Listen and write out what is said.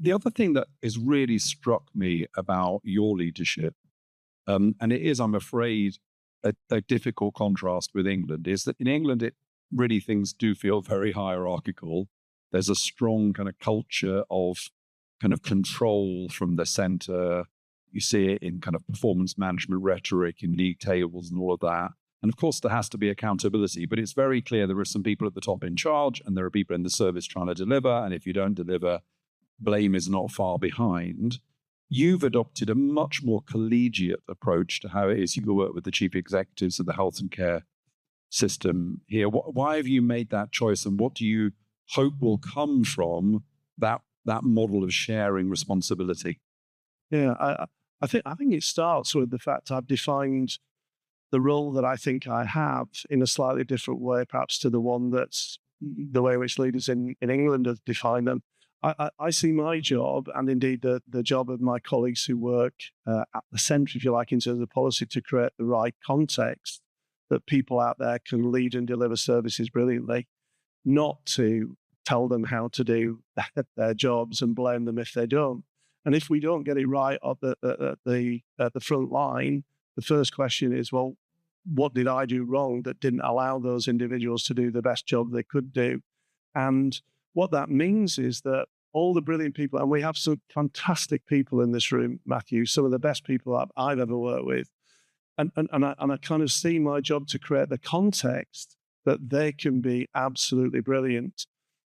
The other thing that has really struck me about your leadership, and it is, I'm afraid, a difficult contrast with England, is that in England, really things do feel very hierarchical. There's a strong kind of culture of kind of control from the center. You see it in kind of performance management rhetoric, in league tables and all of that. And of course, there has to be accountability, but it's very clear there are some people at the top in charge and there are people in the service trying to deliver. And if you don't deliver, blame is not far behind. You've adopted a much more collegiate approach to how it is you work with the chief executives of the health and care system here. Why have you made that choice, and what do you hope will come from that model of sharing responsibility? Yeah, I think it starts with the fact I've defined the role that I think I have in a slightly different way, perhaps to the one that's the way which leaders in England have defined them. I see my job, and indeed the job of my colleagues who work at the centre, if you like, in terms of policy, to create the right context that people out there can lead and deliver services brilliantly, not to tell them how to do their jobs and blame them if they don't. And if we don't get it right at the front line, the first question is, well, what did I do wrong that didn't allow those individuals to do the best job they could do? And what that means is that all the brilliant people, and we have some fantastic people in this room, Matthew, some of the best people I've ever worked with, and I kind of see my job to create the context that they can be absolutely brilliant.